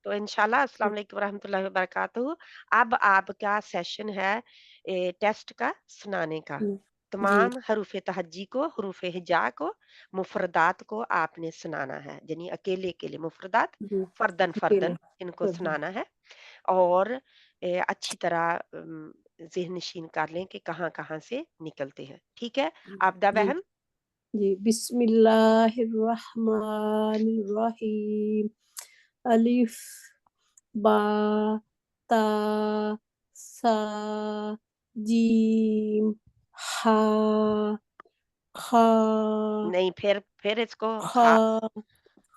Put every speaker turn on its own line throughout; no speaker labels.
तो इंशाल्लाह अस्सलाम वालेकुम रहमतुल्लाहि व बरकातहू। अब आपका सेशन है टेस्ट का सुनाने का।
जी, जी,
तमाम हरूफ तहज्जी को, हरूफ हिजा को, मुफरदात को आपने सुनाना है। यानी अकेले-अकेले मुफरदात,
जी, अकेले
फर्दन-फर्दन इनको
कर दूँ।
सुनाना है और अच्छी तरह ज़हन नशीन कर लें कि कहाँ-कहाँ से निकलते हैं। ठीक है? आबिदा
जी,
बहन?
जी, बिस्मिल्लाहिर्रहमानिर्रहीम। अलिफ, बा, ता, सा, जीम, हा, खा,
नहीं, फिर इसको
खा,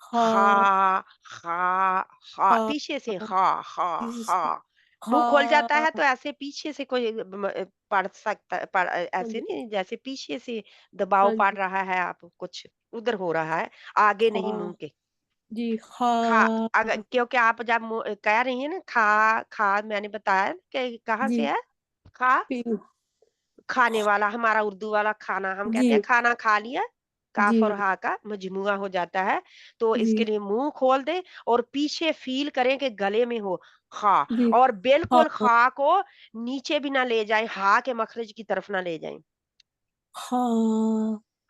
खा,
खा, खा, खा,
खा,
पीछे से खा, खा,
इस
खा।
खा,
मुँह खोल जाता है तो ऐसे पीछे से कोई पढ़ सकता
हाँ
ऐसे
जी,
नहीं जैसे पीछे से दबाव
हाँ
पड़
जी,
रहा है आप कुछ उधर हो रहा है, आगे
खा,
नहीं मुँह के।
जी, खा,
खा अगर क्योंकि आप जब कह रही हैं ना खा, खा मैंने बताया ना कि कहाँ
जी,
से है? खा
फिर
खाने वाला हमारा उर्दू वाला खाना हम
जी,
कहते हैं खाना खा लिया काफ और
जी,
हा का मजमुआ हो जाता है तो इसके
जी,
लिए मुंह खोल दें और पीछे फील करें कि गले में हो खा
जी,
और बिल्कुल
खा,
खा को नीचे भी ना ले जाएं हा के मखरज की तरफ ना ले जाएं
खा,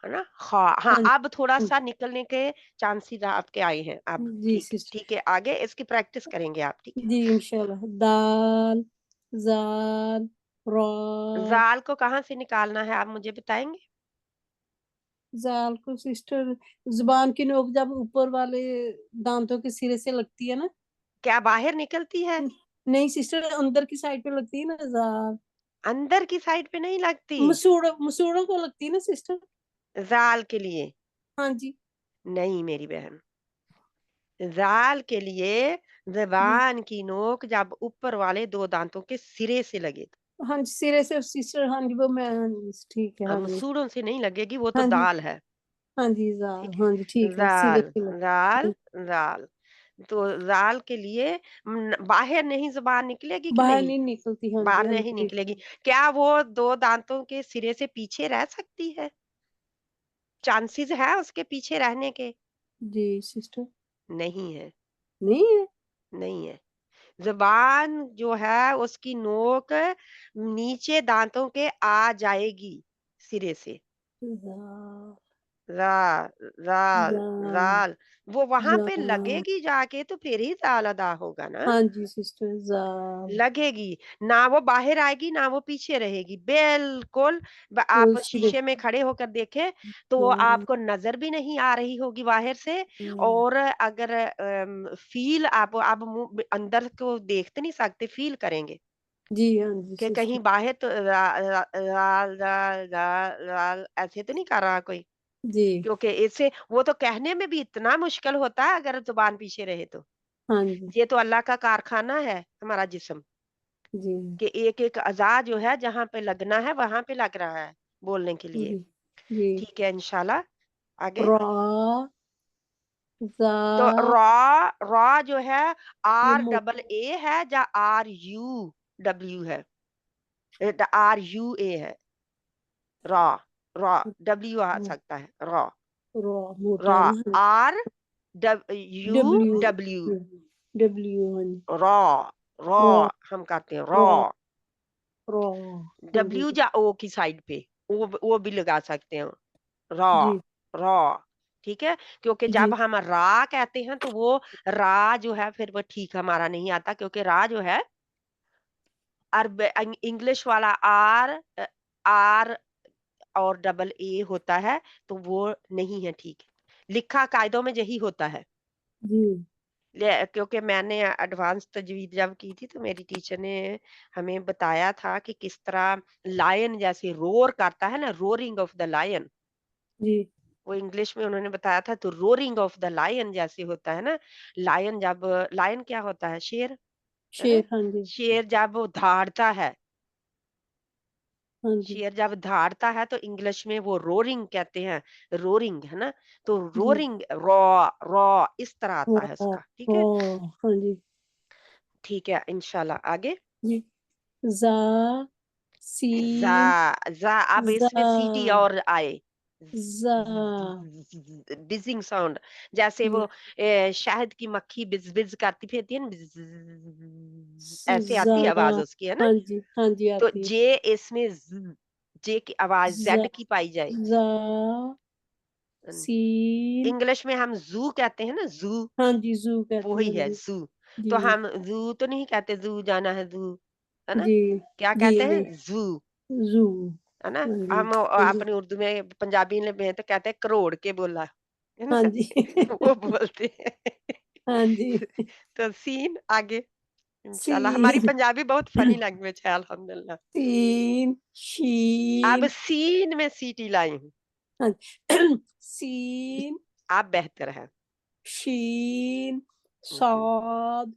है ना खा हाँ
हाँ
अब थोड़ा
जी,
सा निकलने के चांसेस आपके आए हैं अब
जी
ठीक
सिस्टर,
ठीक है आगे इसकी प्रैक्टिस करेंगे आप ठीक
जी इंशाल्लाह। दाल, ज़ाल, रा,
है जाल को कहाँ से निकालना है आप मुझे बताएंगे
ज़ाल को सिस्टर ज़ुबान की नोक जब ऊपर वाले दांतों के सिरे से लगती है ना,
क्या बाहर निकलती है
नहीं सिस्टर अंदर की साइड पे लगती है ना ज़ाल,
अंदर की साइड पे नहीं लगती
मसूड़ों को लगती है ना सिस्टर।
ज़ाल के लिए,
हाँ जी,
नहीं मेरी बहन। ज़ाल के लिए
जी,
ज़ुबान की नोक जब ऊपर वाले 2 दाँतों के सिरे से लगे तो।
हाँ जी, सिरे से सिस्टर हाँ जी, वो मैं हाँ जी, ठीक है, हाँ जी,
मसूड़ों से नहीं लगेगी, वो तो
हाँ जी,
दाल है,
हाँ जी, ज़ाल,
ठीक
हाँ जी,
है।
ठीक है, सिरे
ज़ाल,
से लग
ज़ाल,
हाँ,
ज़ाल। तो ज़ाल के लिए बाहर नहीं ज़ुबान निकलेगी कि
बाहर
नहीं?
नहीं निकलती, हाँ जी,
बाहर नहीं
अंदर ही।
निकलेगी। क्या वो 2 दाँतों के सिरे से पीछे रह सकती है? चांसेस है उसके पीछे रहने के?
जी सिस्टर,
नहीं है,
नहीं है?
नहीं है। ज़ुबान जो है उसकी नोक नीचे दाँतों के आ जाएगी सिरे से।
ज़ाल,
रा, ज़ाल,
ज़ाल,
ज़ाल वो वहाँ पे
ज़ाल,
लगेगी जाके तो फिर ही ज़ाल अदा होगा ना।
हाँ जी सिस्टर, ज़ाल,
लगेगी, ना वो बाहर आएगी ना वो पीछे रहेगी। बिल्कुल
वो
आप
सिरे
शीशे में खड़े होकर देखें तो
ज़ाल,
आपको नज़र भी नहीं आ रही होगी बाहर से
ज़ाल,
और अगर फ़ील आप मुँह अंदर को देख तो नहीं सकते, फ़ील करेंगे।
जी, हाँ जी
कि कहीं
सिस्टर,
बाहर तो लाल ऐसे तो नहीं कर रहा कोई?
जी,
क्योंकि इससे वो तो कहने में भी इतना मुश्किल होता है अगर ज़ुबान पीछे रहे तो।
हाँ जी,
ये तो अल्लाह का कारखाना है हमारा जिस्म,
जी,
कि एक-एक अज़ा जो है जहाँ पे लगना है वहाँ पे लग रहा है बोलने के लिए।
जी, जी,
ठीक है इंशाल्लाह, आगे?
रा, ज़ा,
तो रॉ जो है
ये
आर
मोटा
डबल ए है या आर यू डब्ल्यू है? आर यू ए है। रॉ, रॉ डब्ल्यू आ
हाँ,
सकता है, रॉ,
रा मोटा
रॉ
है ना, हाँ,
R U
W,
W
W हाँ जी,
रॉ, रॉ
रा,
हम कहते हैं
रा,
रॉ,
रा, हाँ जी,
डब्ल्यू या ओ की साइड पे वो भी लगा सकते हैं, रॉ,
जी,
रॉ, ठीक है? क्योंकि
जी,
जब हम रा कहते हैं तो वो रा जो है फिर वो ठीक हमारा नहीं आता क्योंकि रा जो है इंग्लिश वाला आर और डबल ए होता है, तो वो नहीं है ठीक। लिखा कायदों में यही होता है।
जी,
क्योंकि मैंने एडवांस तजवीज़ जब की थी तो मेरी टीचर ने हमें बताया था कि किस तरह लायन जैसे रोर करता है ना, रोरिंग ऑफ द लायन,
जी,
वो इंग्लिश में उन्होंने बताया था तो रोरिंग ऑफ द लायन जैसे होता है ना, लायन क्या होता है? शेर, है ना?
शेर हाँ जी,
शेर जब वो दहाड़ता है
हाँ जी,
शेर जब दहाड़ता है तो इंग्लिश में वो रोरिंग कहते हैं, रोरिंग है ना? तो
जी,
रोरिंग रॉ रॉ इस तरह आता है
रा,
उसका, ठीक
रा,
है?
हाँ जी,
ठीक है, इंशाल्लाह आगे?
जी, ज़ा,
ज़ा
सीन,
ज़ा अब
ज़ा,
इसमें सीटी और आए।
जा।
बिजिंग साउंड, जैसे वो
जी।
शहद की मक्खी बिज बिज करती फिरती है ना, ऐसे
जा।
आती है आवाज उसकी, है ना।
हाँ जी
तो
आती है।
जे इसमें जे की आवाज
जा।
जेड की पाई जाए।
जा। सीन।
इंग्लिश में हम जू कहते हैं ना, जू,
हाँ जी जू कहते
वही
हैं
है
जी।
जू। तो
जी।
हम जू तो नहीं कहते, जू जाना है जू, है ना।
जी।
क्या
जी
कहते हैं,
नहीं।
जू,
जू।
है ना।
हाँ जी।
हम
हाँ जी।
अपनी उर्दू में, पंजाबी में तो कहते हैं करोड़ के बोला, है
हाँ
ना।
जी।
वो बोलते हैं।
हाँ जी।
तो सीन आगे, इंशाल्लाह हमारी
सीन।
पंजाबी बहुत फनी लैंग्वेज है, अल्हम्दुलिल्लाह।
सीन।
अब
शीन।
सीन में सीटी लाई हूँ,
हाँ जी। सीन।
आप बेहतर है।
शीन।
हम्म।
साद।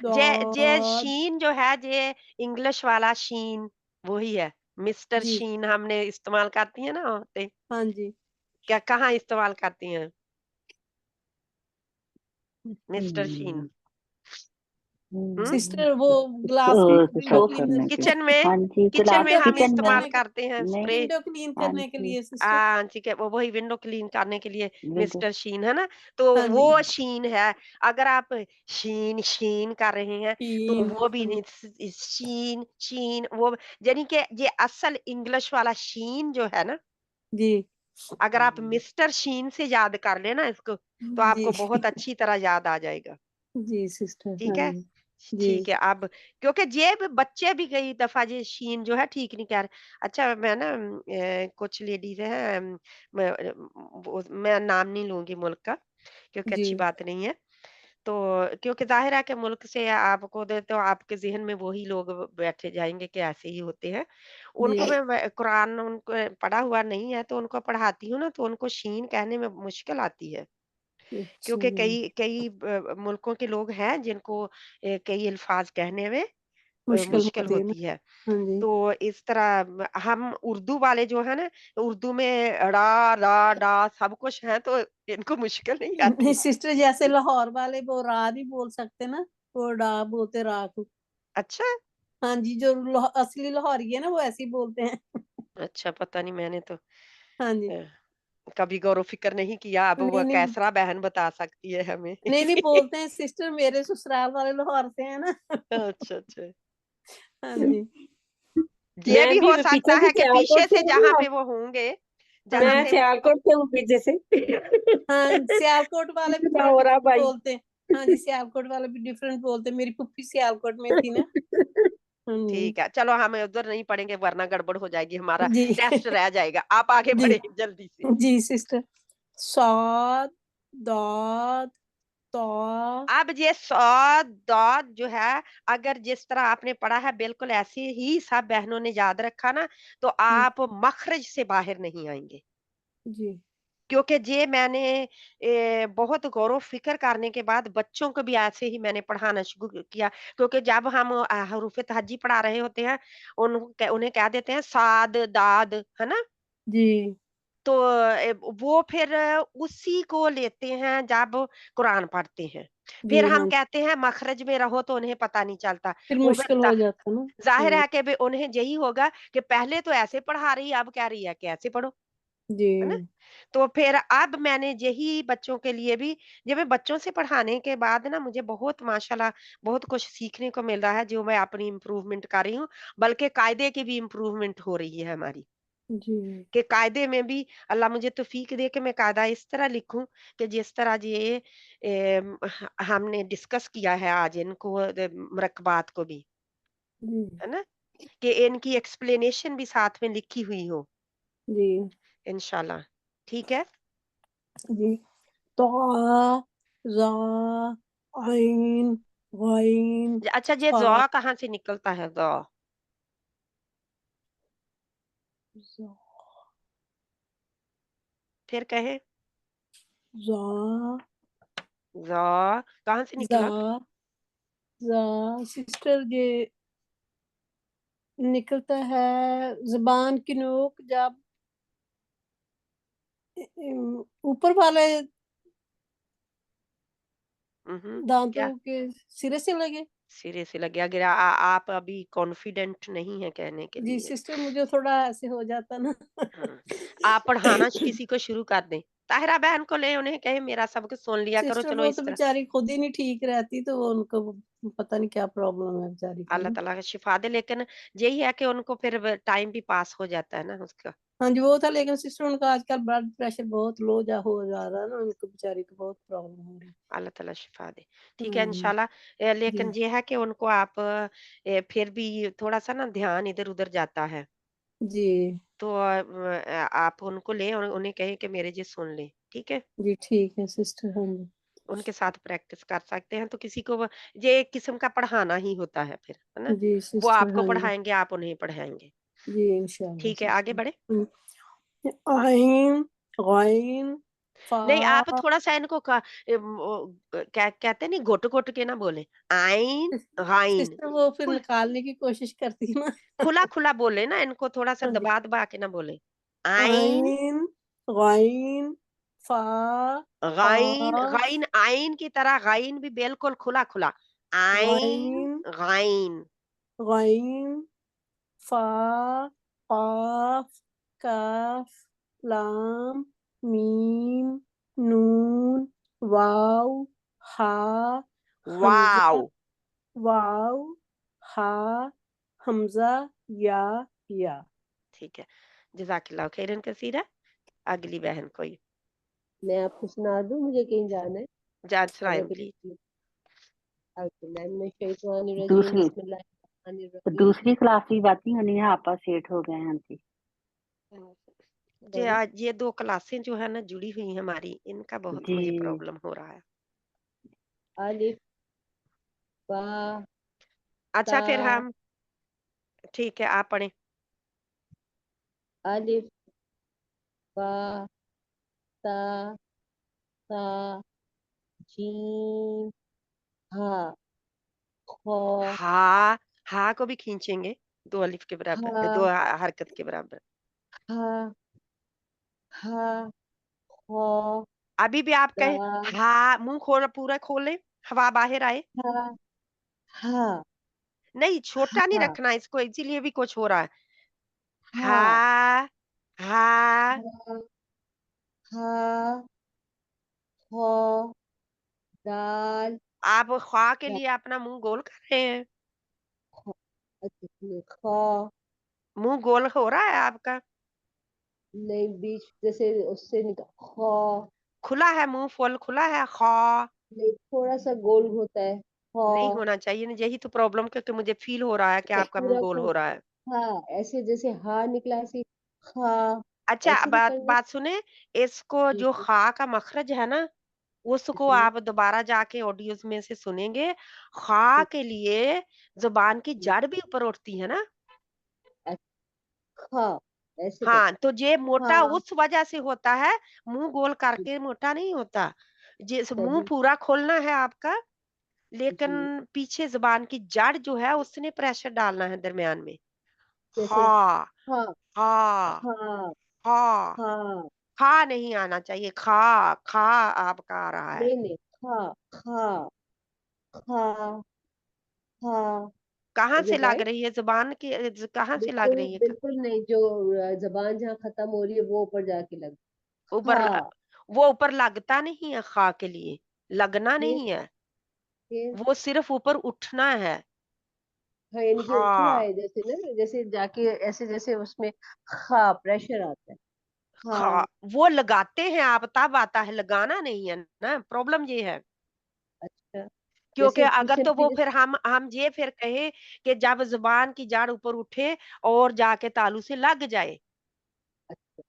जे जे
दाद।
शीन जो है, जे इंग्लिश वाला शीन वही है। मिस्टर
जी।
शीन हमने इस्तेमाल करती है ना औरतें,
हाँ जी।
क्या कहाँ इस्तेमाल करती हैं, मिस्टर शीन।
हम्म,
हम्म।
सिस्टर वो ग्लास विंडो
शो
क्लीनर
करने
के
के
किचन
लिए,
में,
हाँ जी
किचन
गुलाब
में
विंडो
हम
किचन
क्लीन
में।
इस्तेमाल
करने के
करते हैं
नहीं,
स्प्रे।
विंडो क्लीन
हाँ
करने के
जी
लिए सिस्टर।
हाँ ठीक है, वो वही विंडो क्लीन करने के लिए
विंडो।
मिस्टर शीन, है ना। तो
हाँ
वो
जी।
शीन है। अगर आप शीन शीन कर रहे हैं, तो
शीन।
वो भी
हाँ जी।
नहीं, शीन शीन वो, यानी कि ये असल इंग्लिश वाला शीन जो है ना,
जी।
अगर आप मिस्टर शीन से याद कर लेना इसको, तो
जी।
आपको बहुत अच्छी तरह याद आ जाएगा।
जी सिस्टर
ठीक
हाँ
है,
जी। जी।
ठीक है। अब क्योंकि ये बच्चे भी कई दफा ये शीन जो है ठीक नहीं कह रहे। अच्छा, मैं ना कुछ लेडीज हैं, मैं नाम नहीं लूंगी मुल्क का, क्योंकि
जी।
अच्छी बात नहीं है। तो क्योंकि जाहिर है कि मुल्क से आपको दे तो आपके जहन में वही लोग बैठे जाएंगे कि ऐसे ही होते हैं।
जी।
उनको मैं कुरान उनको पढ़ा हुआ नहीं है, तो उनको पढ़ाती हूँ ना, तो उनको शीन कहने में मुश्किल आती है।
अच्छा
क्योंकि
जी।
कई कई मुल्कों के लोग हैं जिनको कई अल्फाज कहने में
मुश्किल
मुश्किल
होती है ना।
होती है।
हाँ जी।
तो इस तरह हम उर्दू वाले जो है ना, उर्दू में रा रा डा सब कुछ है, तो इनको मुश्किल नहीं
नहीं
आती।
सिस्टर जैसे लाहौर वाले वो रा नहीं बोल सकते ना, वो डा बोलते रा को।
अच्छा,
हाँ जी जो असली लाहौरी है ना वो ऐसे ही बोलते हैं।
अच्छा पता नहीं, मैंने तो
हाँ जी।
अ, कभी गौर फिक्र नहीं किया। अब वो
नहीं नहीं।
कैसरा बहन बता सकती है हमें।
नहीं नहीं बोलते हैं सिस्टर, मेरे ससुराल वाले लाहौर से है ना।
अच्छा अच्छा,
हाँ जी।
ये
मैं
भी
भी
हो सकता
पीछे से
है कि
सियालकोट
पीछे
से
से
हूँ
जहाँ
ना।
पे वो होंगे, जहाँ
मैं
से वो,
सियालकोट से हूँ पीछे से।
हाँ सियालकोट वाले भी थोड़ा
हो रहा
डिफरेंट
भाई।
बोलते हैं। हाँ जी सियालकोट वाले भी डिफरेंट बोलते हैं, मेरी पुप्पी सियालकोट में थी ना। हाँ
ठीक है चलो, हम उधर नहीं पढ़ेंगे वरना गड़बड़ हो जाएगी, हमारा
जी।
टेस्ट रह जाएगा। आप आगे
जी।
बढ़े जल्दी से।
जी सिस्टर। साद। दाद। ता।
अब ये सौद दौद जो है, अगर जिस तरह आपने पढ़ा है बिल्कुल ऐसे ही सब बहनों ने याद रखा ना, तो आप मखरज से बाहर नहीं आएंगे।
जी।
क्योंकि ये मैंने बहुत गौर फिक्र करने के बाद बच्चों को भी ऐसे ही मैंने पढ़ाना शुरू किया। क्योंकि जब हम हरूफ तहज्जी पढ़ा रहे होते हैं, उन्हें कह देते हैं साद दाद, है ना।
जी।
तो वो फिर उसी को लेते हैं जब कुरान पढ़ते हैं। फिर
जी।
हम
हाँ
कहते हैं मखरज में रहो, तो उन्हें पता नहीं चलता।
फिर
वो
मुश्किल हो जाता ना।
जाहिर
हाँ
है कि भी उन्हें यही होगा कि पहले तो ऐसे पढ़ा रही है, अब कह रही है कि ऐसे पढ़ो,
जी।
है ना। तो फिर अब मैंने यही बच्चों के लिए भी, जब मैं बच्चों से पढ़ाने के बाद ना, मुझे बहुत माशाल्लाह बहुत कुछ सीखने को मिल रहा है, जो मैं अपनी इम्प्रूवमेंट कर रही हूँ। बल्कि कायदे की भी इम्प्रूवमेंट हो रही है हमारी,
जी।
कि कायदे में भी अल्लाह मुझे तौफीक दे के मैं कायदा इस तरह लिखूं कि जिस तरह ये हमने डिस्कस किया है आज इनको, मरकबात को भी,
जी।
है ना, कि इनकी एक्सप्लेनेशन भी साथ में लिखी हुई हो,
जी।
इंशाल्लाह। ठीक है।
जी। ता। जा। आइन। गाइन।
अच्छा, ये
फा।
ज़ा कहाँ से निकलता है, ज़ा?
जा।
फिर कहें,
जा।
ज़ा कहाँ से
जा।
निकला?
जा सिस्टर ये निकलता है जबान की नोक जब ऊपर वाले
क्या?
दांतों के सिरे से लगे।
सिरे से लगे, अगर आप अभी कॉन्फिडेंट नहीं है कहने के
जी
लिए।
सिस्टर मुझे थोड़ा ऐसे हो जाता ना।
हाँ, आप पढ़ाना किसी को शुरू कर दें। ताहिरा बहन को ले, उन्हें कहें मेरा सब कुछ सुन लिया करो,
सिस्टर
चलो
वो
इस
तो
तरह।
बेचारी खुद ही नहीं ठीक रहती तो वो उनको पता नहीं क्या प्रॉब्लम है बेचारी को
अल्लाह
ना।
ताला का शिफा दे, लेकिन यही है कि उनको फिर टाइम भी पास हो जाता है ना उसका।
हाँ जी, वो था लेकिन सिस्टर उनका आजकल ब्लड प्रेशर बहुत लो जा हो जा रहा है ना, उनको बेचारी को बहुत प्रॉब्लम हो रही है।
अल्लाह ताला शिफा दे। ठीक है
हुँ,
इंशाल्लाह।
जी,
लेकिन ये है कि उनको आप फिर भी थोड़ा-सा ना ध्यान इधर-उधर जाता है।
जी,
तो आप उनको लें और उन्हें कहें कि मेरे ये सुन लें, ठीक है?
जी ठीक है सिस्टर, हाँ जी।
उनके साथ प्रैक्टिस कर सकते हैं, तो किसी को ये एक किस्म का पढ़ाना ही होता है फिर, है ना?
जी
वो
सिस्टर,
आपको
हाँ जी।
पढ़ाएँगे, आप उन्हें पढ़ाएँगे।
जी इंशाल्लाह
ठीक है, आगे
सिस्टर।
बढ़ें?
हुँ, आइन, ग़ाइन, फ़ा
नहीं, आप थोड़ा-सा इनको क्या कहते हैं नहीं, घुट-घुट के ना बोलें। आइन, गाइन,
सिस्टर वो फिर
खुल
निकालने की कोशिश करती है ना।
खुला-खुला बोलें ना, इनको थोड़ा-सा
हाँ जी।
दबा-दबा के ना बोलें। आइन,
आइन, ग़ाइन, फ़ा,
गाइन,
क़ाफ,
गाइन, आइन की तरह गाइन भी बिल्कुल खुला-खुला। आइन,
ग़ाइन,
गाइन।
ग़ाइन, फ़ा, क़ाफ, काफ, लाम, मीम, नून, वाव, हा, हमज़ा,
वॉव!
वाव, हा, हमज़ा, या।
ठीक है। जज़ाकिल्लाह खैरन कसीरा। अगली बहन कोई।
मैं आपको सुना दूँ, मुझे कहीं जाना है?
जान
अगर
सुनाएँ प्लीज़।
बिल्कुल औज़ुबिल्लाहिमिनश्शैतानिर्रजीम,
दूसरी
बिस्मिल्लाहिर्रहमानिर्रहीम।
दूसरी क्लास की बातें होनी है, आपस सेठ हो गए हैं आंटी।
जी,
सॉरी,
आज ये 2 क्लासें जो है ना जुड़ी हुई हैं हमारी, इनका बहुत
जी
मुझे प्रॉब्लम हो रहा है।
अलिफ, बा,
अच्छा फिर
ता,
हम ठीक है, आप पढ़ें।
अलिफ, बा, ता, सा, जीम, हा, खौ,
हा, हा को भी खींचेंगे 2 अलिफ के बराबर,
हा,
2 हरकत के बराबर।
हा, हा, खौ,
अभी भी आप कहें
दाल,
हा, मुँह खोल पूरा खोलें, हवा बाहर आए।
हा, हा,
नहीं, छोटा नहीं
हा,
रखना इसको, इसीलिए भी कुछ हो रहा है।
हा,
हा, हा,
हा, हा, खौ, दाल,
आप ख्वा के
या
लिए अपना मुँह गोल कर रहे हैं।
खौ, खौ,
मुँह गोल हो रहा है आपका?
नहीं बीच जैसे उससे निकाल खौ,
खुला है मुँह फुल खुला है, ख्वा
नहीं थोड़ा-सा गोल होता है, खौ,
नहीं होना चाहिए ना, यही तो प्रॉब्लम, क्योंकि मुझे फ़ील हो रहा है कि
नहीं
आपका मुँह
पूरा
गोल हो रहा है।
हाँ, ऐसे जैसे हा निकला ऐसे खा,
अच्छा,
ऐसे
बात
निकलना
बात सुने, इसको
जी,
जो
जी,
ख़ा का मख़रज है ना, उसको
जी,
आप दोबारा जाके ऑडियोज़ में से सुनेंगे। ख़ा
जी,
के लिए ज़ुबान की
जी,
जड़ भी ऊपर उठती है ना?
अ, खा ऐसे
हाँ,
करके
तो ये
खा
मोटा उस वज़ह से होता है, मुँह गोल
जी,
करके मोटा नहीं होता। जिस मुँह
तभी
पूरा खोलना है आपका,
जी,
लेकिन पीछे ज़ुबान की जड़ जो है, उसने प्रेशर डालना है दरमियान में।
जैसे
ख़ा,
खा,
ख़ा,
खा,
ख़ा,
खा,
खा नहीं आना चाहिए, खा, खा आपका आ रहा है।
नहीं, खा, खा, खा, खा
कहाँ
ये
से लग
राइट?
रही है ज़ुबान की कहाँ से लग
बिल्कुल,
रही है?
बिल्कुल नहीं जो ज़बान जहाँ खत्म हो रही है वो ऊपर जाके लग
ऊपर
खा,
वो ऊपर लगता नहीं है खा के लिए, लगना
फिर
नहीं है,
फिर
वो सिर्फ़ ऊपर उठना है।
हाँ, यानी कि उठ रहा
खा,
है जैसे ना जैसे जाके ऐसे जैसे उसमें खा प्रेशर आता है।
खा
खा
वो लगाते हैं आप तब आता है, लगाना नहीं है ना, प्रॉब्लम ये है।
अच्छा,
क्योंकि
जैसे
अगर तो
सिंपली
वो
जैसे
फिर हम ये फिर कहें कि जब ज़ुबान की जड़ ऊपर उठे और जाके तालू से लग जाए।
अच्छा,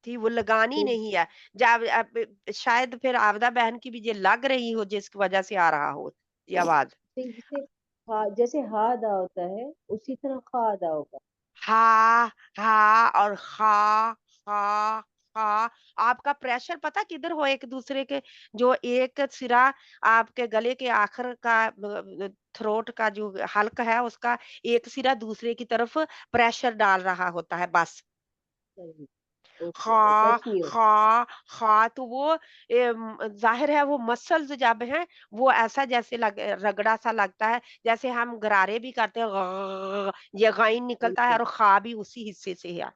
थी, वो लगानी
फिर
नहीं है। जब शायद फिर आविदा बहन की भी ये लग रही हो जिस वज़ह से आ रहा हो ये आवाज़।
फिर जैसे हा अदा होता है उसी तरह खा अदा होगा।
हा, हा और खा, खा, खा आपका प्रेशर पता किधर हो एक-दूसरे के जो एक सिरा आपके गले के आखिर का थ्रोट का जो हल्क है उसका एक सिरा दूसरे की तरफ प्रेशर डाल रहा होता है बस।
सही, ओके,
खा
टच नहीं होता।
खा खा, तो वो जाहिर है वो मसल्स जब हैं वो ऐसा जैसे रगड़ा सा लगता है, जैसे हम गरारे भी करते हैं ये गाइन निकलता है,
बिल्कुल,
और खा भी उसी हिस्से से है।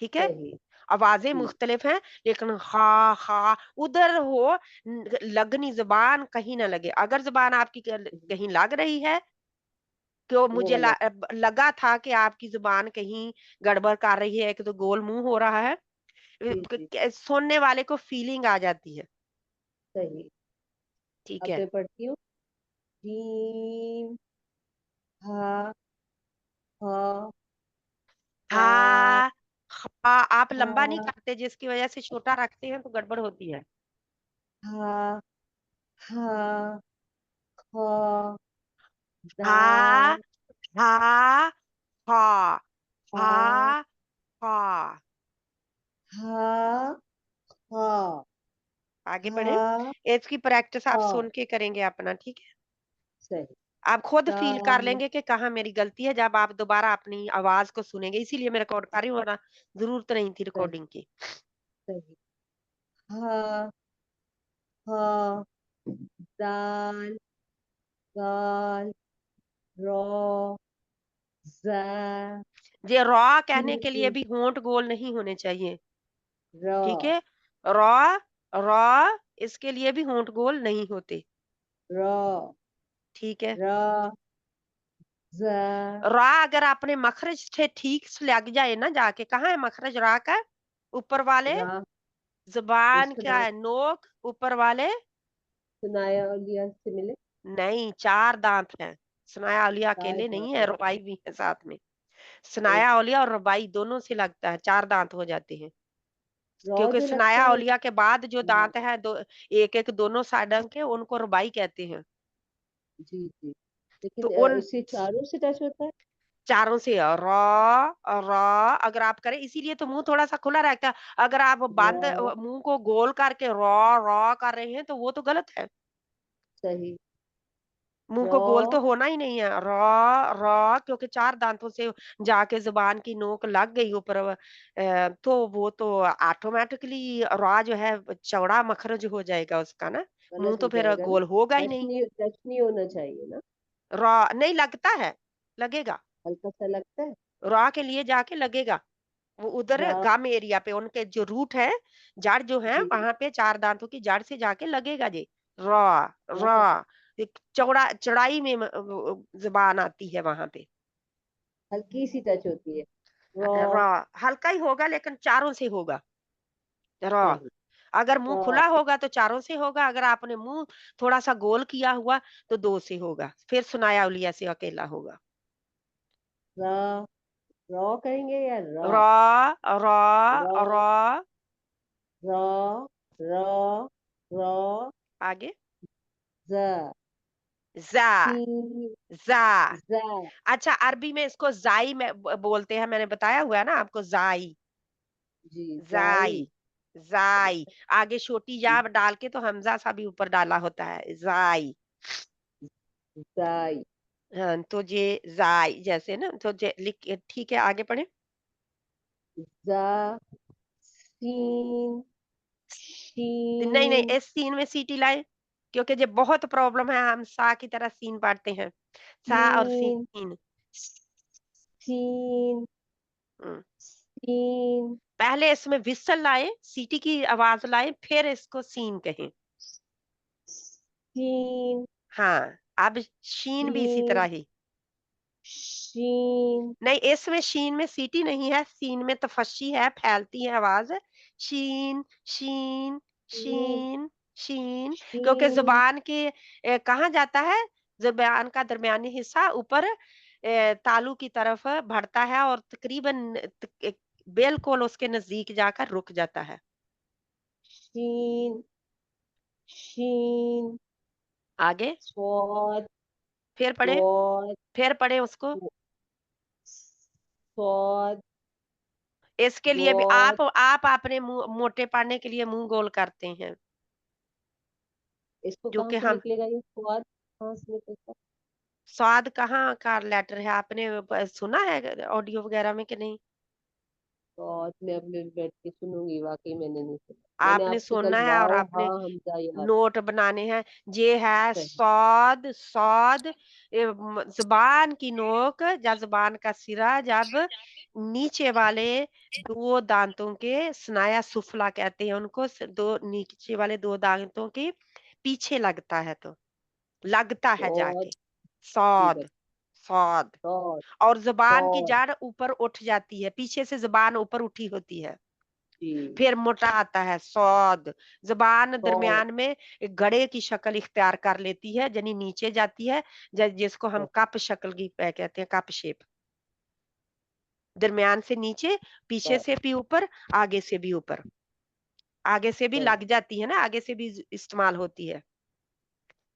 ठीक है,
सही,
आवाजें
जी,
मुख्तलिफ हैं, लेकिन खा खा उधर हो, लगनी जुबान कहीं ना लगे। अगर जुबान आपकी
जी,
कहीं लग रही है, तो
वो
मुझे
गलत,
लगा था कि आपकी जुबान कहीं गड़बड़ कर रही है, कि तो गोल मुंह हो रहा है।
जी, जी,
सुनने वाले को फीलिंग आ जाती है।
सही।
ठीक
अब
है।
मैं पढ़ती हूँ, जीम, हा, हा, हा,
हा खा, आप लंबा नहीं
हा,
करते, जिसकी वजह से छोटा रखते हैं तो गड़बड़ होती है।
हा, हा, हा,
हा
दाल,
हा हा
हा,
हा हा।
हा, हा,
आगे बढ़े।
हा,
इसकी प्रैक्टिस आप
हा,
सुन के करेंगे अपना, ठीक है।
सही,
आप खुद फील कर
दाल,
लेंगे कि कहाँ मेरी गलती है, जब आप दोबारा अपनी आवाज को सुनेंगे। इसीलिए मैं रिकॉर्ड कर रही हूँ, वरना जरूरत नहीं थी
सही,
रिकॉर्डिंग की।
सही, हा, हा, दाल, गाल, रॉ, ज़ा,
ये रॉ कहने के लिए
सीन,
भी होंठ गोल नहीं होने चाहिए। ठीक
रॉ,
है, रॉ रॉ इसके लिए भी होंठ गोल नहीं होते।
रॉ,
ठीक है,
रॉ, ज़ा,
रॉ अगर आपने मखरज से ठीक से लग जाए ना, जाके कहाँ है मखरज रॉ का? ऊपर वाले
रा,
जुबान क्या
सुना,
है, नोक ऊपर वाले।
सुनाया और लिया से मिले,
नहीं, चार दांत हैं। सनाया औलिया
चार
अकेले
दांत
नहीं है,
है,
रुबाई भी है साथ में।
ओ,
सनाया औलिया और रुबाई दोनों से लगता है, चार दांत हो जाते हैं।
रॉ
क्योंकि
जो लगता
सनाया
है,
औलिया के बाद जो
हाँ,
दांत है, दो एक एक दोनों साइड के, उनको रुबाई कहते हैं।
जी, जी,
तो
लेकिन
उन
इससे चारों से टच होता है,
चारों से रॉ अगर आप करें, इसीलिए तो मुंह थोड़ा सा खुला रहता है। अगर आप बंद
रॉ,
मुंह को गोल करके रॉ रॉ कर रहे हैं, तो वो तो गलत है।
सही,
मुंह को गोल
रॉ,
तो होना ही नहीं है। रॉ रॉ क्योंकि चार दांतों से जाके जुबान की नोक लग गई ऊपर, तो वो तो ऑटोमेटिकली रॉ जो है चौड़ा मखरज हो जाएगा उसका ना। मुंह
गलत
तो
हो
फिर
जाएगा ना,
गोल होगा ही नहीं।
टच नहीं होना चाहिए ना,
रॉ नहीं लगता है, लगेगा।
हल्का सा लगता है,
रॉ के लिए जाके लगेगा। वो उधर
रा,
गम एरिया पे उनके जो रूट है, जड़ जो है
जी,
वहां पे चार दांतों की जड़ से जाके लगेगा जी। रॉ रॉ
रॉ,
एक चौड़ा चौड़ाई में जुबान आती है वहां पे।
हल्की सी टच होती है, रॉ,
रॉ हल्का ही होगा, लेकिन चारों से होगा। रॉ
सही,
अगर मुंह
रॉ,
खुला होगा तो चारों से होगा, अगर आपने मुंह थोड़ा सा गोल किया हुआ तो दो से होगा, फिर सुनाया उलिया से अकेला होगा।
रा, रॉ कहेंगे या raw,
raw raw
raw,
raw
raw, raw, raw,
आगे
ज़,
जा
सीन,
जा।
ज़ा,
अच्छा, अरबी में इसको जाई में बोलते हैं, मैंने बताया हुआ है ना आपको, जाई
जी,
जाई
ज़ाई,
जाई। आगे छोटी या डाल के तो हमजा सा भी ऊपर डाला होता है, जाई।
ज़ाई,
हाँ, तो ये जाई जैसे ना, तो लिख ठीक है, आगे पढ़े।
ज़ा, सीन,
नहीं नहीं,
शीन,
इस सीन में सीटी लाए, क्योंकि ये बहुत प्रॉब्लम है, हम सा की तरह सीन पढ़ते हैं। सा और
सीन,
सीन।
सीन,
हम्म,
सीन,
पहले इसमें विसल लाए, सीटी की आवाज लाए, फिर इसको सीन कहें।
सीन,
हाँ, अब शीन भी इसी तरह
शीन,
ही।
शीन,
नहीं, इसमें शीन में सीटी नहीं है, सीन में तफस्सी है, फैलती है आवाज। शीन शीन
शीन,
शीन शीन, क्योंकि
शीन,
जुबान के कहाँ जाता है, जुबान का दरमियानी हिस्सा ऊपर तालू की तरफ बढ़ता है, और तकरीबन बिल्कुल उसके नजदीक जाकर रुक जाता है।
शीन, शीन,
आगे
स्वाद,
फिर पढ़े,
स्वाद,
फिर पढ़े उसको।
स्वाद,
इसके लिए भी
द्वाद,
आप अपने मुंह मोटे पाड़ने के लिए मुंह गोल करते हैं,
इसको
जो
कहाँ
कि
से
हम
निकलेगा ये स्वाद, कहाँ से निकलता है?
स्वाद कहाँ का लेटर है, आपने सुना है ऑडियो वगैरह में कि नहीं?
बहुत मैं अपने बैठ के सुनूंगी, वाकई मैंने नहीं सुना। मैंने
आपने
आपसे कल
सुनना है और
वाओ
आपने
हाँ हमजा याद
नोट बनाने हैं। ये है
है।
सौद सौद, जुबान की नोक या जुबान का सिरा जब नीचे वाले दो दांतों के स्नाया सुफला कहते हैं उनको, दो नीचे वाले दो दांतों के पीछे लगता है, तो लगता है
बहुत
जाके
ठीक है।
सौद सौद।
सौ
और जुबान की
सौ
जड़ ऊपर उठ जाती है, पीछे से जुबान ऊपर उठी होती है,
जी
फिर मोटा आता है सौद। जुबान
सौ
दरमियान में एक गड़े की शक्ल इख्तियार कर लेती है, यानी नीचे जाती है, जिसको हम कप शक्ल की कहते हैं, कप शेप। दरमियान से नीचे, पीछे
सौ
से भी ऊपर, आगे से भी ऊपर, आगे से भी
सौ
लग जाती है ना, आगे से भी इस्तेमाल होती है।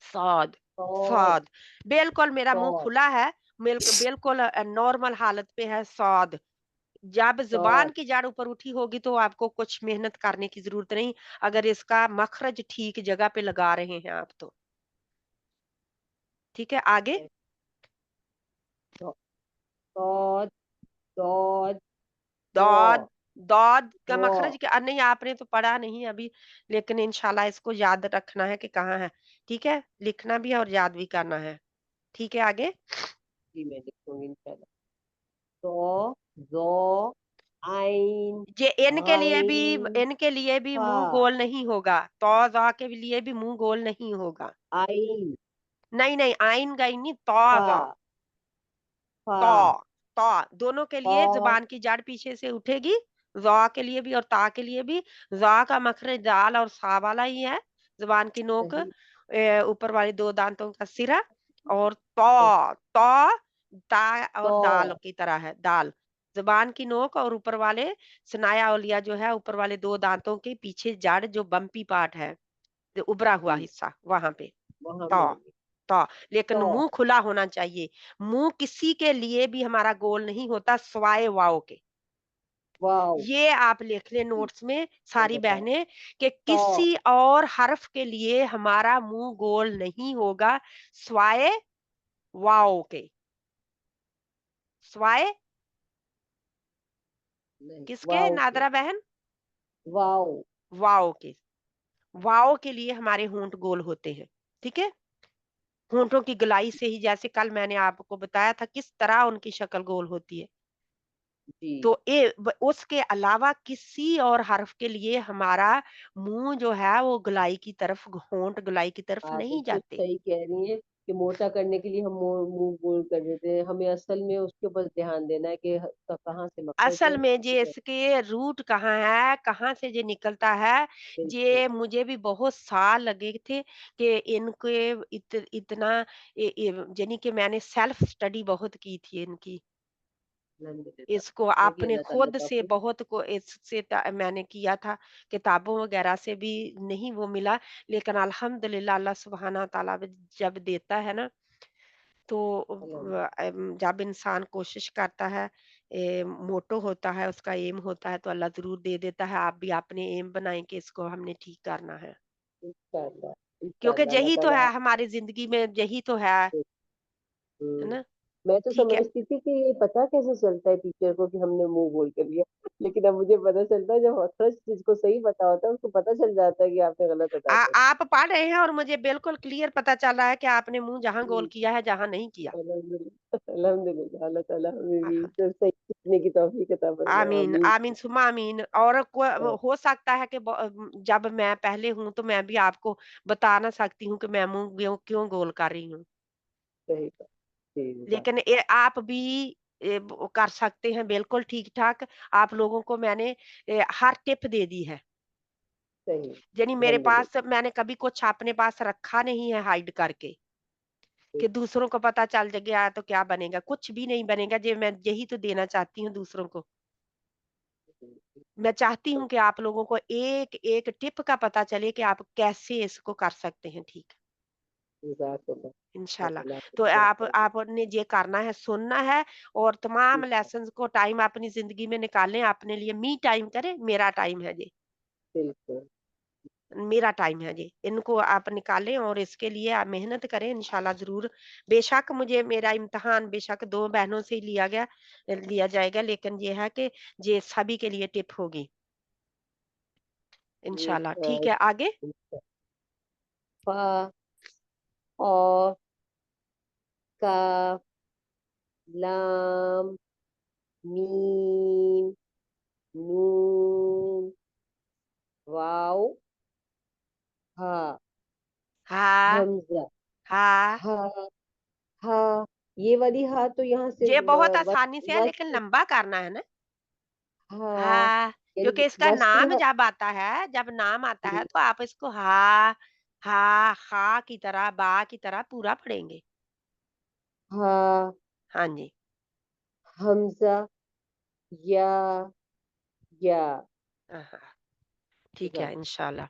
सौद
सौ
सौद। बिल्कुल मेरा मुंह
सौ
खुला है, बिल्कुल नॉर्मल हालत पे है सौद। जब
सौ
जुबान की जड़ ऊपर उठी होगी तो आपको कुछ मेहनत करने की जरूरत नहीं, अगर इसका मखरज ठीक जगह पे लगा रहे हैं आप तो। ठीक है, आगे।
सौ सौ सौ
दौद
सौ
दौद का
सौ
मखरज क्या, नहीं आपने तो पढ़ा नहीं अभी, लेकिन इंशाल्लाह इसको याद रखना है कि कहाँ है। ठीक है, लिखना भी है और याद भी करना है। ठीक है, आगे।
जी मैं लिखूंगी इंशाल्लाह। सौ ज़ो आइन
ये
आइन
इनके लिए भी
फा
मुंह गोल नहीं होगा, तो जा के लिए भी मुंह गोल नहीं होगा।
आइन
नहीं नहीं, आइन गई नहीं,
फा
तो
फा
तो तो दोनों के लिए
औ
जुबान की जड़ पीछे से उठेगी, ज़ा के लिए भी और ता के लिए भी। ज़ा का मखरज दाल और सा वाला ही है, जुबान की नोक,
सही
ऊपर वाले दो दांतों का सिरा। और
सही
ता और दाल
तो
की तरह है, दाल। जुबान की नोक और ऊपर वाले स्नाया ओलिया जो है, ऊपर वाले दो दांतों के पीछे जड़ जो बम्पी पार्ट है, जो उभरा हुआ
जी
हिस्सा वहां पे।
वहां
तो
मिलेंगे।
तो लेकिन
तो
मुंह खुला होना चाहिए। मुंह किसी के लिए भी हमारा गोल नहीं होता स्वाय वाओ के।
वाओ
ये आप लिख ले
जी
नोट्स में
सही
सारी
बताया।
बहनें, कि
तो
किसी और हर्फ के लिए हमारा मुंह गोल नहीं होगा स्वाय वाओ के। स्वाय
नहीं
किसके
वाओ के
नादरा बहन?
वाओ
वाओ के। वाओ के लिए हमारे होंठ गोल होते हैं। ठीक है, होंठों की गोलाई से ही, जैसे कल मैंने आपको बताया था किस तरह उनकी शक्ल गोल होती है।
जी
तो उसके अलावा किसी और हर्फ के लिए हमारा मुंह जो है वो गोलाई की तरफ, होंठ गोलाई की तरफ
आप
नहीं
बिल्कुल
जाते।
सही कह रही हैं कि मोटा करने के लिए हम मुंह गोल कर देते हैं। हमें असल में उसके ऊपर ध्यान देना है कि कहाँ से मकसद
असल
है
में जे
किधर।
इसके रूट कहाँ है, कहाँ से ये निकलता है,
बिल्कुल
ये मुझे भी बहुत साल लगे थे कि इनके इतना यानी कि मैंने सेल्फ स्टडी बहुत की थी इनकी।
अल्हम्दुलिल्लाह
इसको
वही
आपने
अल्लाह ताला
खुद
का
से
आपको
बहुत को इससे मैंने किया था, किताबों वगैरह से भी नहीं वो मिला, लेकिन अल्हम्दुलिल्लाह अल्लाह सुब्हाना ताला जब देता है ना, तो जब इंसान कोशिश करता है, मोटो होता है, उसका एम होता है, तो अल्लाह जरूर दे देता है। आप भी अपने एम बनाएं कि इसको हमने ठीक करना है,
इंशाल्लाह
क्योंकि
इंशाल्लाह अल्लाह
यही तो
ताला
है हमारी जिंदगी में, यही तो है
हम्म,
ना।
मैं तो
ठीक है,
समझती थी कि ये पता कैसे चलता है टीचर को कि हमने मुंह बोल कर लिया। लेकिन अब मुझे पता चलता है जब अखरज जिसको सही पता होता है उसको पता चल जाता है कि आपने गलत अदा कर
आप पढ़ रहे हैं और मुझे बिल्कुल क्लियर पता चल रहा है कि आपने मुंह जहां गोल
दी।
किया है, जहां नहीं किया।
अल्हम्दुलिल्लाह अल्लाह ताला हमें भी
हाँ,
सब सही सीखने की तौफीक अता फरमाए
आमीन
आमीन।
आमीन सुमा आमीन। और हो सकता है कि जब मैं पहले हूं तो मैं भी आपको बता ना सकती हूँ कि मैं मुंह क्यों क्यों गोल कर रही हूँ,
सही बात सही बात
लेकिन आप भी वो कर सकते हैं बिल्कुल ठीक ठाक। आप लोगों को मैंने हर टिप दे दी है,
सही
यानी मेरे पास
अल्हम्दुलिल्लाह
मैंने कभी कुछ अपने पास रखा नहीं है हाइड करके, कि दूसरों को पता चल गया तो क्या बनेगा, कुछ भी नहीं बनेगा। जे मैं यही तो देना चाहती हूँ दूसरों को। मैं चाहती हूँ कि आप लोगों को एक एक टिप का पता चले कि आप कैसे इसको कर सकते हैं ठीक,
जज़ाकल्लाह
इंशाल्लाह।
अल्लाह
तो
आपको
आपने ये करना है, सुनना है, और तमाम लेसन्स को टाइम अपनी जिंदगी में निकालें, अपने लिए मी टाइम करें, मेरा टाइम है ये।
बिल्कुल
मेरा टाइम है जी। इनको आप निकालें और इसके लिए आप मेहनत करें, इंशाल्लाह ज़रूर। बेशक मुझे मेरा इम्तिहान बेशक 2 बहनों से ही लिया जाएगा, लेकिन ये है कि ये सभी के लिए टिप होगी,
ये
इंशाल्लाह। ठीक है, आगे?
फा, औ, काफ, लाम, मीम, नून, वाव, हा,
हाँ,
हमजा,
हाँ।
हा, हा। ये वाली हा तो यहाँ सिर्फ
ये बहुत आसानी से है, लेकिन
वस्त्र,
लंबा करना है ना।
हा,
हाँ, क्योंकि
यानी
इसका नाम
वस्त्र,
जब नाम आता है तो आप इसको हा, हा, हा की तरह, बा की तरह पूरा पढ़ेंगे।
हा,
हाँ जी।
हमजा, या, या।
हाँ, ठीक
रा,
है, इंशाल्लाह।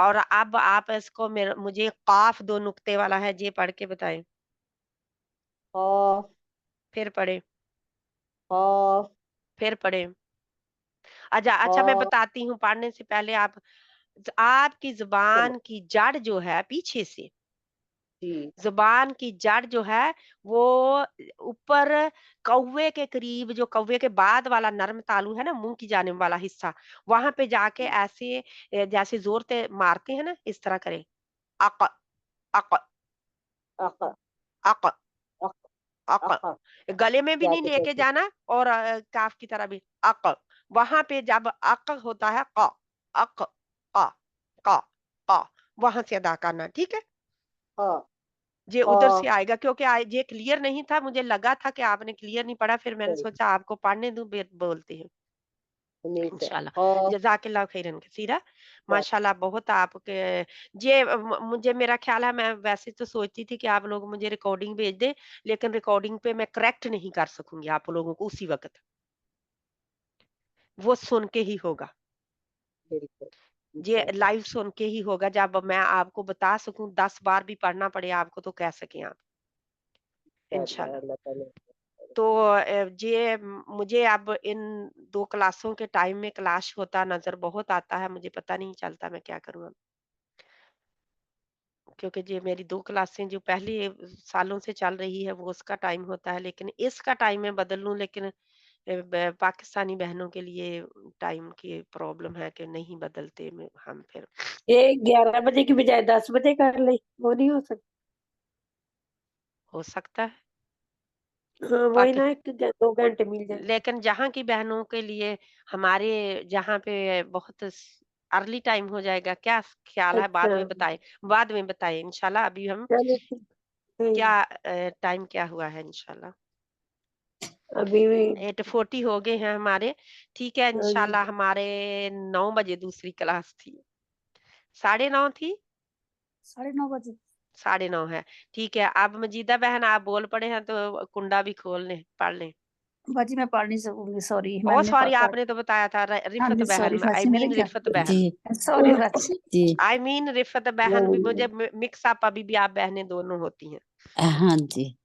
और अब आप इसको मुझे काफ 2 नुक्ते वाला है, ये पढ़ के बताएं।
खौफ,
फिर पढ़े,
खौफ,
फिर पढ़े। अच्छा अच्छा, मैं
खौफ,
बताती हूँ, पढ़ने से पहले आपकी
चलो
जुबान की जड़ जो है पीछे से,
जी,
जुबान की जड़ जो है वो ऊपर कौवे के करीब, जो कौवे के बाद वाला नर्म तालू है ना, मुंह की जानिब वाला हिस्सा, वहां पे जाके
जी,
ऐसे जैसे जोर से मारते हैं ना, इस तरह करें। अक, अक,
अक,
अक,
अक,
अक।
अक।
गले में भी नहीं
जाते
लेके
कैसे?
जाना, और काफ की तरह भी। अक, वहां पे जब अक होता है, क, अक, क, क, क, वहां से अदा करना, ठीक है।
हाँ,
ये उधर से
हाँ,
आएगा, क्योंकि ये क्लियर नहीं था, मुझे लगा था कि आपने क्लियर नहीं पढ़ा, फिर मैंने
सही,
सोचा आपको पढ़ने दूं, बोलती हूँ।
नहीं सर,
इंशाल्लाह,
हाँ,
जज़ाकल्लाह खैरन कसीरा।
हाँ,
माशाल्लाह, बहुत आपके ये मुझे मेरा ख्याल है, मैं वैसे तो सोचती थी कि आप लोग मुझे रिकॉर्डिंग भेज दें, लेकिन रिकॉर्डिंग पे मैं करेक्ट नहीं कर सकूंगी आप लोगों को उसी वक्त, वो सुन के ही होगा।
बिल्कुल,
ये
इंशाल्लाह,
लाइव सुन के ही होगा, जब मैं आपको बता सकूं, 10 बार भी पढ़ना पड़े आपको तो कह सकें आप,
इंशाल्लाह,
इंशाल्लाह।
अल्लाह ताला।
तो मुझे अब इन 2 क्लासों के टाइम में क्लैश होता नज़र बहुत आता है, मुझे पता नहीं चलता मैं क्या करूँ अब। क्योंकि ये मेरी 2 क्लासें जो पहले सालों से चल रही है, वो उसका टाइम होता है, लेकिन इसका टाइम मैं बदल लूँ, लेकिन पाकिस्तानी बहनों के लिए टाइम की प्रॉब्लम है कि नहीं बदलते में हम फिर।
ये 11 बजे की बजाय 10 बजे कर ले, वो नहीं हो सकता?
हो सकता है।
हाँ, वही
पाकि
ना, 2 घंटे मिल जाए।
लेकिन जहाँ की बहनों के लिए हमारे जहाँ पे बहुत अर्ली टाइम हो जाएगा, क्या ख्याल है?
अच्छा,
बाद में बताएं इंशाल्लाह। अभी हम
चलो ठीक है।
क्या टाइम क्या हुआ है इंशाल्लाह।
अभी भी
8:40 हो गए हैं हमारे। ठीक है,
हाँ जी,
इंशाल्लाह। हमारे 9 बजे दूसरी क्लास थी, 9:30 थी,
9:30 बजे।
9:30 है। ठीक है, अब मजीदा बहन आप बोल पड़े हैं तो कुंडा भी खोल लें, पढ़ लें।
बाजी मैं पढ़ नहीं सकूंगी, सॉरी,
ओ
मैंने
सॉरी,
पढ़।
आपने तो बताया था
हाँ
रिफत
जी, सॉरी
बहन, आई
बाजी, मेरे
मीन
क्या।
रिफत बहन।
जी
सॉरी बाजी।
जी
आई मीन रिफत बहन भी, मुझे मिक्स अप, अभी भी आप बहनें दोनों होती हैं।
हाँ जी,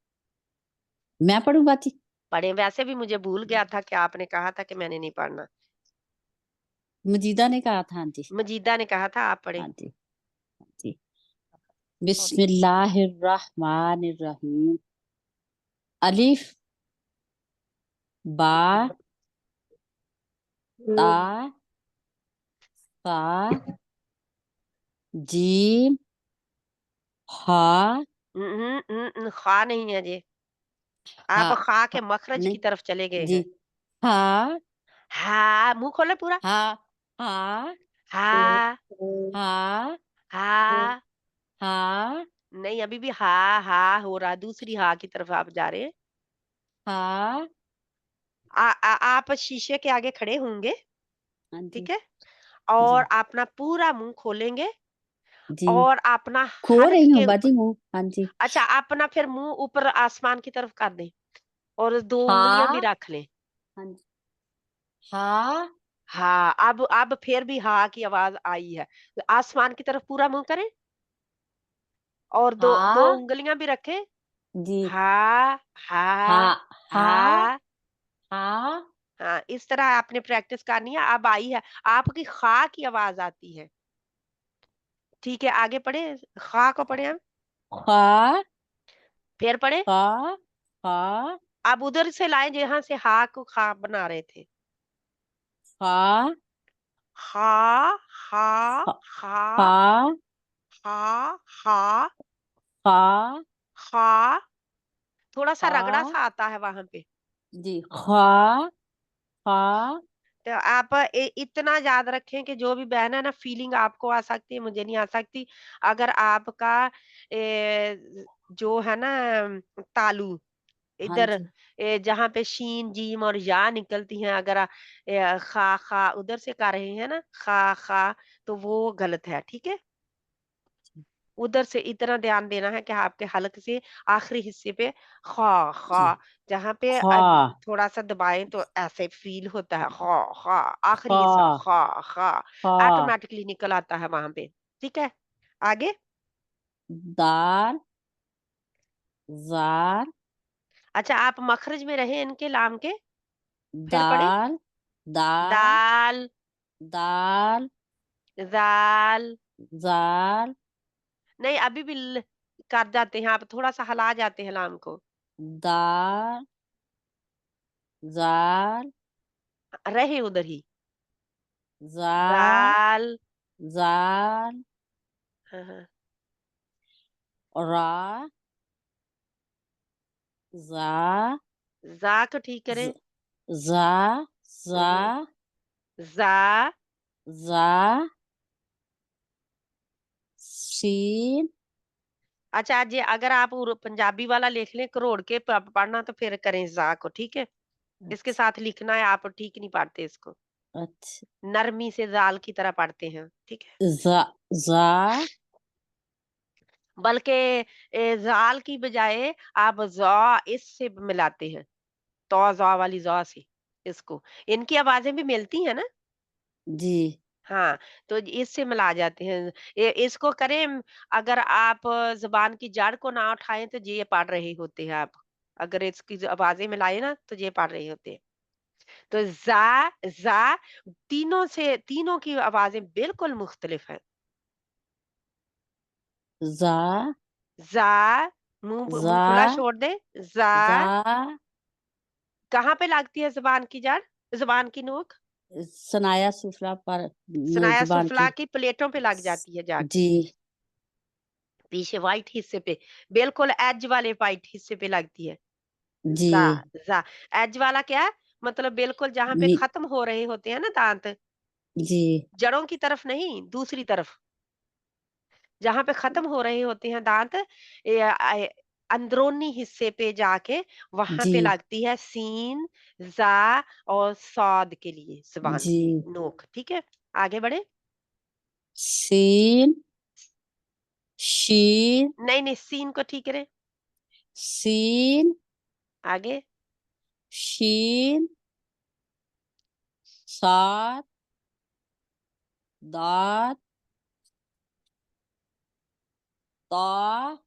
मैं पढ़ूं बाजी।
पढ़े, वैसे भी मुझे भूल गया था कि आपने कहा था कि मैंने नहीं पढ़ना।
मजीदा ने कहा था, हाँ जी,
मजीदा ने कहा था, आप पढ़े।
हाँ जी, हाँ जी। बिस्मिल्लाहिर्रहमानिर्रहीम। अलिफ, बा, ता, सा, जीम, हा,
खा नहीं है जी।
हा,
आप खा के
हा
मखरज की
नहीं
तरफ चले गए
जी,
हैं।
हा,
हाँ, मुंह खोले पूरा।
हा, हा,
हाँ,
हा,
हाँ।
हा,
नहीं, अभी भी हा हा हो रहा, दूसरी हा की तरफ आप जा रहे हैं।
हा,
आप शीशे के आगे खड़े होंगे,
हाँ जी,
ठीक है,
जी,
और अपना पूरा मुंह खोलेंगे,
जी,
और अपना
खो
हल्क
रही हूँ
के ऊपर।
बाजी हूँ, हाँ जी,
अच्छा, अपना फिर मुंह ऊपर आसमान की तरफ कर दें, और 2 उंगलियां भी
हा,
रख लें।
हाँ जी, हा,
हाँ, अब फिर भी हा की आवाज आई है, तो आसमान की तरफ पूरा मुंह करें, और दो
हा,
उंगलियां भी रखें।
जी,
हा,
हा,
हा,
हा,
हा।
हा,
हाँ, इस तरह आपने प्रैक्टिस करनी है। अब आई है, आपकी खा की आवाज आती है, ठीक है, आगे पढ़े, खा को पढ़े हम,
खा
फिर पढ़े,
खा खा
अब उधर से लाए जहाँ से हा को खा बना रहे थे।
खा
हा, हा,
खा
हा,
खा
हा, हा,
खा
हा, थोड़ा सा रगड़ा
खा
सा आता है वहां पे।
जी खा खा
तो आप इतना याद रखें कि जो भी बहन है ना, फीलिंग आपको आ सकती है, मुझे नहीं आ सकती। अगर आपका जो है ना तालु
हाँ
इधर,
जी
जहाँ पे शीन जीम और या निकलती हैं, अगर खा खा उधर से कर रहे हैं ना, खा खा, तो वो गलत है, ठीक है। उधर से इतना ध्यान देना है कि आपके हलक से आखिरी हिस्से पे खा खा,
जी
जहाँ पे
खा
थोड़ा सा दबाएं तो ऐसे फील होता है, खा खा, आखिरी
खा
हिस्सा खा खा,
खा
ऑटोमेटिकली निकल आता है वहां पे, ठीक है। आगे,
दाल जार
अच्छा आप मखरज में रहे इनके लाम के, फिर पढ़े,
दाल दाल
दाल,
दाल
जाल,
जाल
नहीं अभी भी कर जाते हैं आप, थोड़ा सा हला जाते हैं लाम को,
दाल जाल
रहे उधर ही,
जाल
जाल,
जाल
हाँ, हाँ,
रा जा
जा को ठीक करें,
ज- जा जा
जा,
जा शीन
अच्छा आज ये अगर आप पंजाबी वाला लिख लें करोड़ के पढ़ना, तो फिर करें जा को, ठीक है। इसके
अच्छा
साथ लिखना है, आप ठीक नहीं पढ़ते इसको,
अच्छा
नरमी से जाल की तरह पढ़ते हैं, ठीक है।
जा जा
बल्कि जाल की बजाय आप जा इससे मिलाते हैं, तो जा वाली जा से इसको, इनकी आवाजें भी मिलती हैं ना,
जी
हाँ, तो इससे मिला जाते हैं। इसको करें, अगर आप ज़ुबान की जड़ को ना उठाएँ तो ये पढ़ रहे होते हैं आप। अगर इसकी जो आवाज़ें मिलाएँ ना तो ये पढ़ रहे होते हैं। तो ज़ा तीनों की आवाज़ें बिल्कुल मुख्तलिफ हैं।
जा
ज़ा मुँह
जा
खुला छोड़ दें,
जा
ज़ा कहाँ पे लगती है ज़ुबान की जड़? ज़ुबान की नोक?
सनाया सुफला पर में
सनाया
जुबान
सुफ़ला
की
की प्लेटों पे लग जाती है जाके।
जी
पीछे व्हाइट हिस्से पे, बिल्कुल एज वाले व्हाइट हिस्से पे लगती है।
जी
ज़ा ज़ा एज वाला क्या है? मतलब बिल्कुल जहाँ पे
मी
खत्म हो रहे होते हैं ना दांत,
जी
जड़ों की तरफ नहीं, दूसरी तरफ, जहाँ पे खत्म हो रहे होते हैं दांत, अंदरूनी हिस्से पे जाके वहां
जी
पे लगती है सीन, जा और साद के लिए जुबान
जी
की नोक, ठीक है। आगे बढ़े,
सीन शीन
नहीं नहीं सीन को ठीक करें,
सीन
आगे,
शीन सात दात ता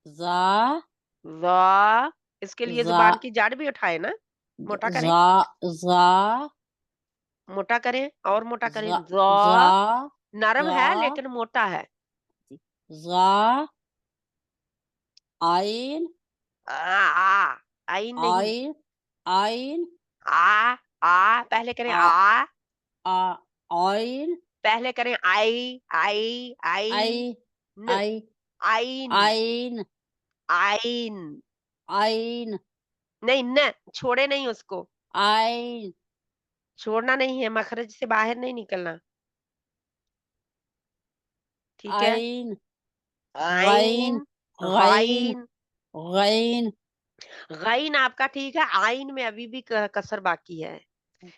जा
जा, इसके लिए
जा
जुबान की जड़ भी उठाए ना, मोटा करें,
जा जा
मोटा करें और मोटा करें,
जा
जा
जा
नरम
जा
है लेकिन मोटा है,
जा आइन
आ आई नहीं,
आइन आइन
पहले करें
आ
आ,
आ आइन
पहले करें आई आई
आई
आई न,
आई
आइन,
आइन
आइन,
आइन
नहीं न, छोड़े नहीं उसको,
आइन
छोड़ना नहीं है, मखरज से बाहर नहीं निकलना, ठीक है।
आइन
आइन,
गैन गैन
गाइन,
गैन
गाइन आपका ठीक है, आइन में अभी भी कसर बाकी है,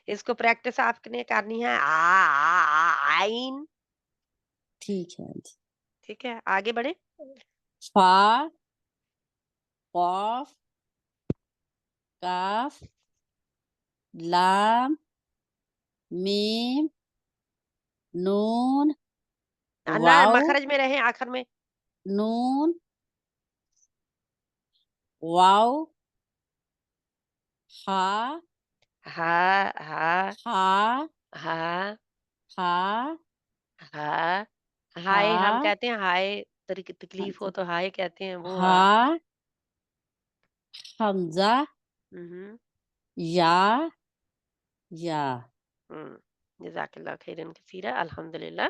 इसको प्रैक्टिस आपने करनी है, आइन,
ठीक है जी
ठीक है। आगे बढ़े,
फा कॉफ काफ लाम मीम नून
ना
वाव
मखरज में रहे आखिर में,
नून वाव हा
हाँ हाँ
हा
हाँ
हा
हाँ, हाय हम
हा
कहते हैं हाय,
हाँ
तकलीफ हो
जी
तो हाय कहते हैं वो
हा हमजा
हम्म
या या
जज़ाकल्लाह खैरन कसीरा अल्हम्दुलिल्लाह।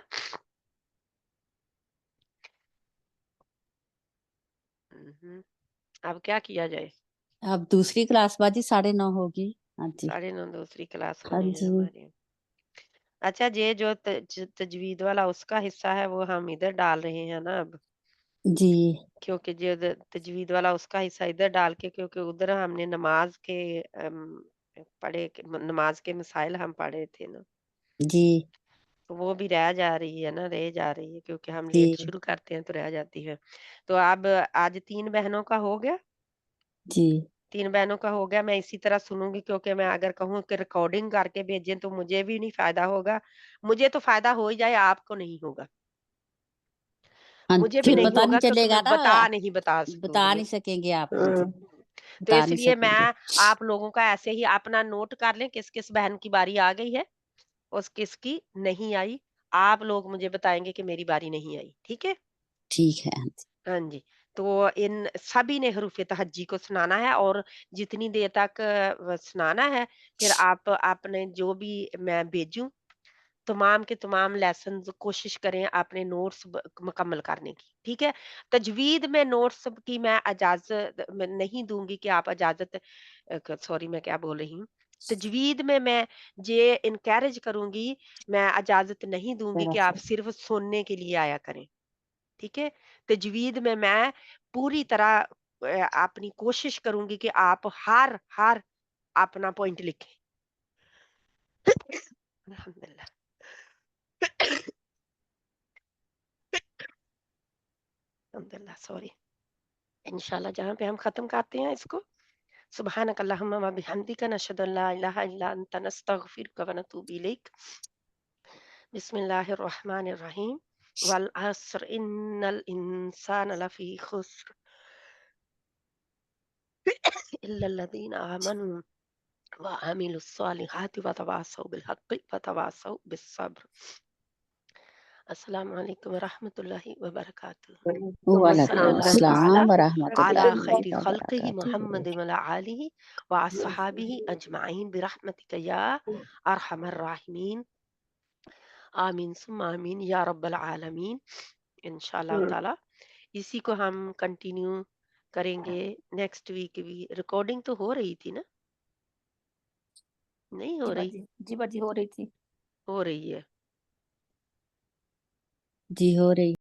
हम्म, अब क्या किया जाए?
अब दूसरी क्लास बाजी 9:30 होगी। हाँ जी
9:30 दूसरी क्लास
हाँ
होनी है
जी
हमारी। अच्छा, ये जो तजवीद वाला उसका हिस्सा है वो हम इधर डाल रहे हैं ना अब,
जी
क्योंकि जो तजवीद वाला उसका हिस्सा इधर डाल के, क्योंकि उधर हमने नमाज के नमाज के मसाइल हम पढ़े थे ना,
जी
तो वो भी रह जा रही है ना, रह जा रही है क्योंकि हम लेट
जी
शुरू करते हैं तो रह जाती है। तो अब आज 3 बहनों का हो गया,
जी
3 बहनों का हो गया। मैं इसी तरह सुनूँगी क्योंकि मैं अगर कहूँ कि रिकॉर्डिंग करके भेजें तो मुझे भी नहीं फ़ायदा होगा। मुझे तो फ़ायदा हो ही जाए, आपको नहीं होगा।
हाँ
मुझे भी
फिर
नहीं
पता नहीं
होगा क्योंकि
चलेगा
मैं
ना।
बता
बता
सकूँगी।
नहीं सकेंगे आप। हाँ जी
हम्म
तो
बता नहीं
इसलिए
सकेंगे।
मैं आप लोगों का ऐसे ही अपना नोट कर लें, किस-किस बहन की बारी आ गई है और किसकी नहीं आई। आप लोग मुझे बताएँगे कि मेरी बारी नहीं आई, ठीक है?
ठीक है। हाँ जी
हाँ जी, तो इन सभी ने हरूफ़ तहज्जी को सुनाना है और जितनी देर तक सुनाना है, फिर आप आपने जो भी मैं भेजूँ, तमाम के तमाम लेसन्स कोशिश करें अपने नोट्स मुकम्मल करने की, ठीक है? तजवीद में नोट्स की मैं इजाज़त मैं नहीं दूँगी कि आप इजाज़त सॉरी मैं क्या बोल रही हूँ। तजवीद में मैं ये इनकरेज करूँगी, मैं इजाज़त नहीं दूँगी
जरा
कि आप
सा
सिर्फ़ सुनने के लिए आया करें। ठीक है? तजवीद में मैं पूरी तरह अपनी कोशिश करूँगी कि आप हर अपना पॉइंट लिखें। अल्हम्दुलिल्लाह। अल्हम्दुलिल्लाह, सॉरी। इंशाल्लाह जहाँ पे हम ख़त्म करते हैं इसको, सुब्हानक अल्लाहुम्मा व बिहम्दिका नशहदु अन ला इलाहा इल्ला अंता नस्तगफिरुका व नतूबु इलैक। बिस्मिल्लाहिर रहमानिर रहीम। वल अस्र इन्नल इंसाना लफ़ी खुस्र इल्लल लज़ीना आमनू वअमिलुस्सॉलिहाति वतवासौ बिलहक़्क़ि वतवासौ बिस्सब्र। अस्सलामु अलैकुम वरहमतुल्लाहि वबरकातुहू।
वालेकुम
वसल्लल्लाहु तआला
अस्सलाम व
अला
रहमतुल्लाहि
खैरि
व
खल्क़िही
बरकातुहू।
मुहम्मद व आलिहि व अस्हाबिही अजमाइन बिरहमतिका या अरहमर राहिमीन। आमीन सुम्मा आमीन या रब्बल आलमीन। इंशाअल्लाह ताला इसी को हम कंटिन्यू करेंगे नेक्स्ट वीक भी। रिकॉर्डिंग तो हो रही थी ना? नहीं हो रही?
जी बाजी हो रही थी।
हो रही है।
जी हो रही